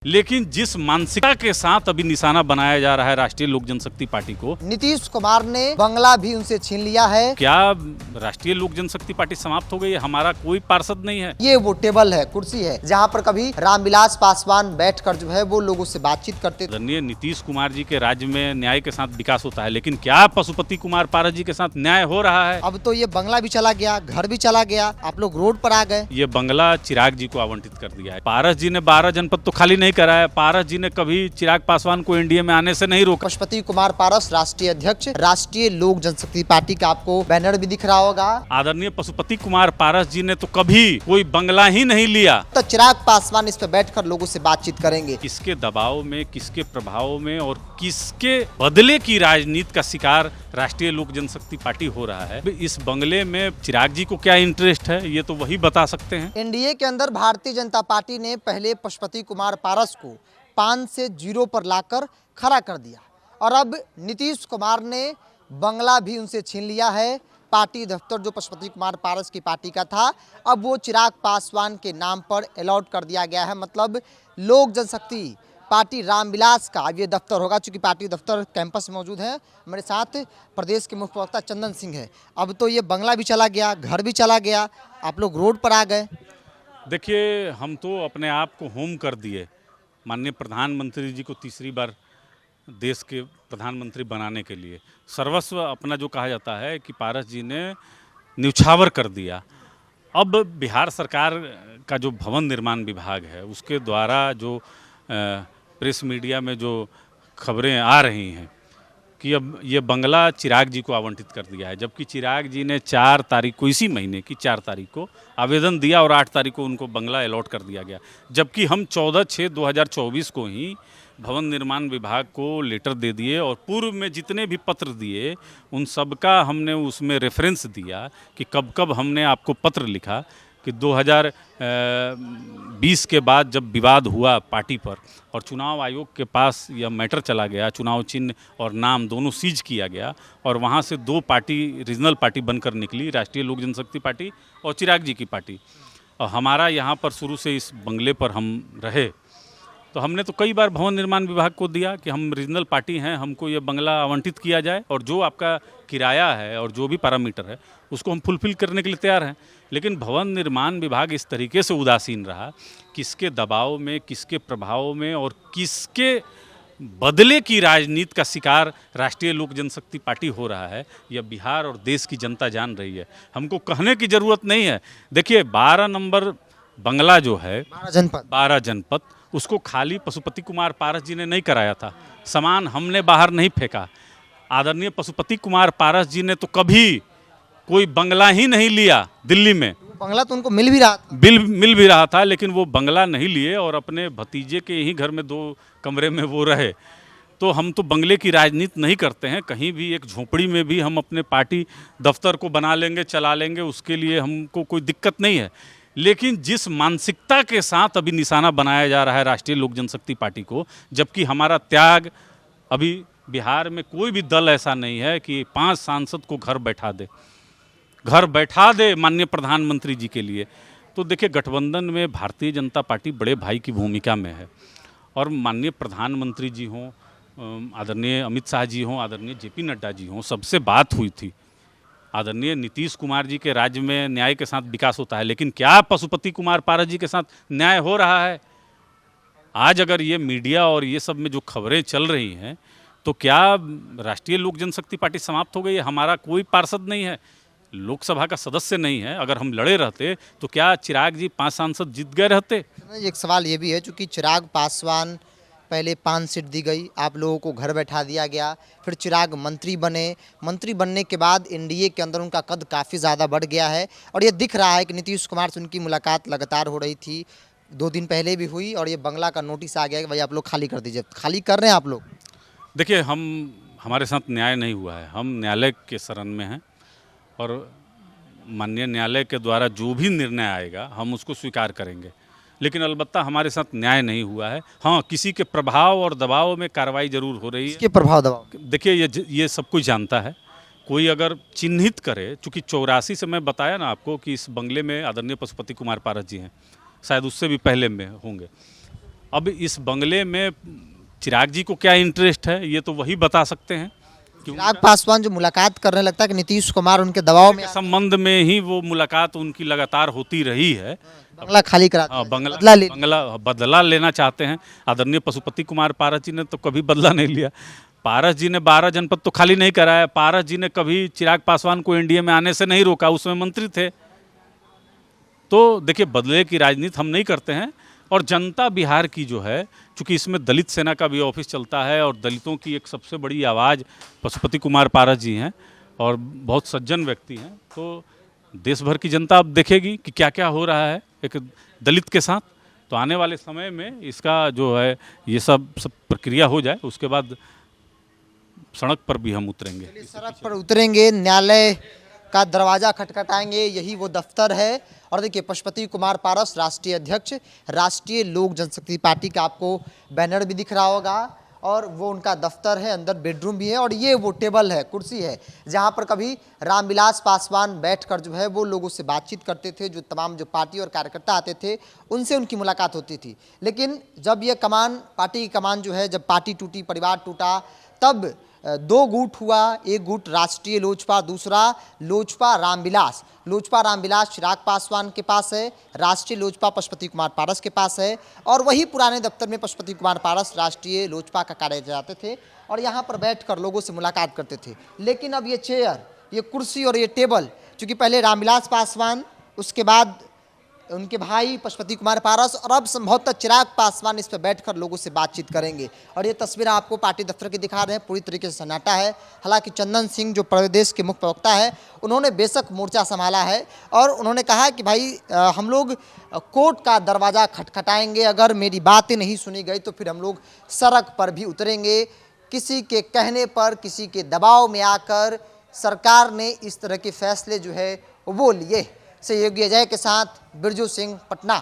लेकिन जिस मानसिकता के साथ अभी निशाना बनाया जा रहा है राष्ट्रीय लोक जनशक्ति पार्टी को, नीतीश कुमार ने बंगला भी उनसे छीन लिया है। क्या राष्ट्रीय लोक जनशक्ति पार्टी समाप्त हो गई है? हमारा कोई पार्षद नहीं है। ये वो टेबल है, कुर्सी है, जहाँ पर कभी रामविलास पासवान बैठकर जो है वो लोगों से बातचीत करते थे। आदरणीय नीतीश कुमार जी के राज्य में न्याय के साथ विकास होता है, लेकिन क्या पशुपति कुमार पारस जी के साथ न्याय हो रहा है? अब तो ये बंगला भी चला गया, घर भी चला गया, आप लोग रोड पर आ गए। ये बंगला चिराग जी को आवंटित कर दिया है। पारस जी ने 12 जनपद तो खाली नहीं करा है। पारस जी ने कभी चिराग पासवान को एनडीए में आने से नहीं रोका। पशुपति कुमार पारस राष्ट्रीय अध्यक्ष राष्ट्रीय लोक जनशक्ति पार्टी का आपको बैनर भी दिख रहा होगा। आदरणीय पशुपति कुमार पारस जी ने तो कभी कोई बंगला ही नहीं लिया। तो चिराग पासवान इस पर बैठकर लोगों से बातचीत करेंगे। किसके दबाव में, किसके प्रभाव में और किसके बदले की राजनीति का शिकार राष्ट्रीय लोक जनशक्ति पार्टी हो रहा है? इस बंगले में चिराग जी को क्या इंटरेस्ट है, ये तो वही बता सकते हैं। एनडीए के अंदर भारतीय जनता पार्टी ने पहले पशुपति कुमार पारस को 5 से 0 पर लाकर खड़ा कर दिया और अब नीतीश कुमार ने बंगला भी उनसे छीन लिया है। पार्टी दफ्तर जो पशुपति कुमार पारस की पार्टी का था, अब वो चिराग पासवान के नाम पर अलॉट कर दिया गया है। मतलब लोक जनशक्ति पार्टी रामविलास का अब ये दफ्तर होगा, चूंकि पार्टी दफ्तर कैंपस में मौजूद है। मेरे साथ प्रदेश के मुख्य प्रवक्ता चंदन सिंह है। अब तो ये बंगला भी चला गया, घर भी चला गया, आप लोग रोड पर आ गए। देखिए, हम तो अपने आप को होम कर दिए माननीय प्रधानमंत्री जी को तीसरी बार देश के प्रधानमंत्री बनाने के लिए। सर्वस्व अपना जो कहा जाता है कि पारस जी ने न्यौछावर कर दिया। अब बिहार सरकार का जो भवन निर्माण विभाग है, उसके द्वारा जो प्रेस मीडिया में जो खबरें आ रही हैं कि अब ये बंगला चिराग जी को आवंटित कर दिया है, जबकि चिराग जी ने 4 तारीख को, इसी महीने की 4 तारीख को आवेदन दिया और 8 तारीख को उनको बंगला अलॉट कर दिया गया। जबकि हम 14/6/2024 को ही भवन निर्माण विभाग को लेटर दे दिए और पूर्व में जितने भी पत्र दिए उन सब का हमने उसमें रेफरेंस दिया कि कब कब हमने आपको पत्र लिखा कि 2020 के बाद जब विवाद हुआ पार्टी पर और चुनाव आयोग के पास यह मैटर चला गया, चुनाव चिन्ह और नाम दोनों सीज किया गया और वहाँ से 2 पार्टी रीजनल पार्टी बनकर निकली, राष्ट्रीय लोक जनशक्ति पार्टी और चिराग जी की पार्टी। और हमारा यहाँ पर शुरू से इस बंगले पर हम रहे, तो हमने तो कई बार भवन निर्माण विभाग को दिया कि हम रीजनल पार्टी हैं, हमको ये बंगला आवंटित किया जाए और जो आपका किराया है और जो भी पैरामीटर है उसको हम फुलफिल करने के लिए तैयार हैं। लेकिन भवन निर्माण विभाग इस तरीके से उदासीन रहा, किसके दबाव में, किसके प्रभाव में और किसके बदले की राजनीति का शिकार राष्ट्रीय लोक जनशक्ति पार्टी हो रहा है, यह बिहार और देश की जनता जान रही है। हमको कहने की ज़रूरत नहीं है। देखिए, 12 नंबर बंगला जो है, 12 जनपद, उसको खाली पशुपति कुमार पारस जी ने नहीं कराया था। सामान हमने बाहर नहीं फेंका। आदरणीय पशुपति कुमार पारस जी ने तो कभी कोई बंगला ही नहीं लिया दिल्ली में। बंगला तो उनको मिल भी रहा था, मिल भी रहा था, लेकिन वो बंगला नहीं लिए और अपने भतीजे के ही घर में 2 कमरे में वो रहे। तो हम तो बंगले की राजनीति नहीं करते हैं। कहीं भी एक झोपड़ी में भी हम अपने पार्टी दफ्तर को बना लेंगे, चला लेंगे, उसके लिए हमको कोई दिक्कत नहीं है। लेकिन जिस मानसिकता के साथ अभी निशाना बनाया जा रहा है राष्ट्रीय लोक जनशक्ति पार्टी को, जबकि हमारा त्याग, अभी बिहार में कोई भी दल ऐसा नहीं है कि 5 सांसद को घर बैठा दे माननीय प्रधानमंत्री जी के लिए। तो देखिए, गठबंधन में भारतीय जनता पार्टी बड़े भाई की भूमिका में है और माननीय प्रधानमंत्री जी हों, आदरणीय अमित शाह जी हों, आदरणीय जेपी नड्डा जी हों, सबसे बात हुई थी। आदरणीय नीतीश कुमार जी के राज्य में न्याय के साथ विकास होता है, लेकिन क्या पशुपति कुमार पारस जी के साथ न्याय हो रहा है? आज अगर ये मीडिया और ये सब में जो खबरें चल रही हैं, तो क्या राष्ट्रीय लोक जनशक्ति पार्टी समाप्त हो गई है? हमारा कोई पार्षद नहीं है, लोकसभा का सदस्य नहीं है। अगर हम लड़े रहते तो क्या चिराग जी 5 सांसद जीत गए रहते? एक सवाल ये भी है, चूंकि चिराग पासवान पहले 5 सीट दी गई, आप लोगों को घर बैठा दिया गया, फिर चिराग मंत्री बने, मंत्री बनने के बाद एनडीए के अंदर उनका कद काफ़ी ज़्यादा बढ़ गया है और ये दिख रहा है कि नीतीश कुमार से उनकी मुलाकात लगातार हो रही थी। 2 दिन पहले भी हुई और ये बंगला का नोटिस आ गया कि भाई आप लोग खाली कर दीजिए। खाली कर रहे हैं आप लोग? देखिए, हमारे साथ न्याय नहीं हुआ है। हम न्यायालय के शरण में हैं और माननीय न्यायालय के द्वारा जो भी निर्णय आएगा हम उसको स्वीकार करेंगे, लेकिन अलबत्ता हमारे साथ न्याय नहीं हुआ है। हाँ, किसी के प्रभाव और दबाव में कार्रवाई जरूर हो रही है। किसके प्रभाव दबाव? देखिए, ये सब कुछ जानता है। कोई अगर चिन्हित करे, चूँकि 84 से मैं बताया ना आपको कि इस बंगले में आदरणीय पशुपति कुमार पारस जी हैं, शायद उससे भी पहले में होंगे। अब इस बंगले में चिराग जी को क्या इंटरेस्ट है ये तो वही बता सकते हैं। चिराग पासवान जो मुलाकात करने लगता है कि नीतीश कुमार उनके दबाव में संबंध में ही वो मुलाकात उनकी लगातार होती रही है। बंगला खाली करा हाँ, बदला बंगला बदला लेना चाहते हैं। आदरणीय पशुपति कुमार पारस जी ने तो कभी बदला नहीं लिया। पारस जी ने 12 जनपद तो खाली नहीं कराया। पारस जी ने कभी चिराग पासवान को एनडीए में आने से नहीं रोका, उसमें मंत्री थे। तो देखिए, बदले की राजनीति हम नहीं करते हैं। और जनता बिहार की जो है, चूंकि इसमें दलित सेना का भी ऑफिस चलता है और दलितों की एक सबसे बड़ी आवाज़ पशुपति कुमार पारस जी हैं और बहुत सज्जन व्यक्ति हैं, तो देश भर की जनता अब देखेगी कि क्या क्या हो रहा है एक दलित के साथ। तो आने वाले समय में इसका जो है ये सब प्रक्रिया हो जाए, उसके बाद सड़क पर भी हम उतरेंगे। सड़क पर उतरेंगे, न्यायालय का दरवाजा खटखटाएंगे, यही वो दफ्तर है। और देखिए, पशुपति कुमार पारस राष्ट्रीय अध्यक्ष राष्ट्रीय लोक जनशक्ति पार्टी का आपको बैनर भी दिख रहा होगा और वो उनका दफ्तर है, अंदर बेडरूम भी है और ये वो टेबल है, कुर्सी है जहां पर कभी रामविलास पासवान बैठकर जो है वो लोगों से बातचीत करते थे। जो तमाम जो पार्टी और कार्यकर्ता आते थे उनसे उनकी मुलाकात होती थी। लेकिन जब ये कमान, पार्टी की कमान जो है, जब पार्टी टूटी, परिवार टूटा, तब दो गुट हुआ। एक गुट राष्ट्रीय लोजपा, दूसरा लोजपा रामविलास। लोजपा रामविलास चिराग पासवान के पास है, राष्ट्रीय लोजपा पशुपति कुमार पारस के पास है और वही पुराने दफ्तर में पशुपति कुमार पारस राष्ट्रीय लोजपा का कार्य जाते थे और यहाँ पर बैठकर लोगों से मुलाकात करते थे। लेकिन अब ये चेयर, ये कुर्सी और ये टेबल, चूँकि पहले रामविलास पासवान, उसके बाद उनके भाई पशुपति कुमार पारस और अब संभवतः चिराग पासवान इस पर बैठकर लोगों से बातचीत करेंगे। और ये तस्वीर आपको पार्टी दफ्तर की दिखा रहे हैं, पूरी तरीके से सन्नाटा है। हालांकि चंदन सिंह जो प्रदेश के मुख्य प्रवक्ता है, उन्होंने बेशक मोर्चा संभाला है और उन्होंने कहा कि भाई हम लोग कोर्ट का दरवाज़ा खटखटाएंगे, अगर मेरी बातें नहीं सुनी गई तो फिर हम लोग सड़क पर भी उतरेंगे। किसी के कहने पर, किसी के दबाव में आकर सरकार ने इस तरह के फैसले जो है वो लिए। सहयोगी अजय के साथ बिरजू सिंह, पटना।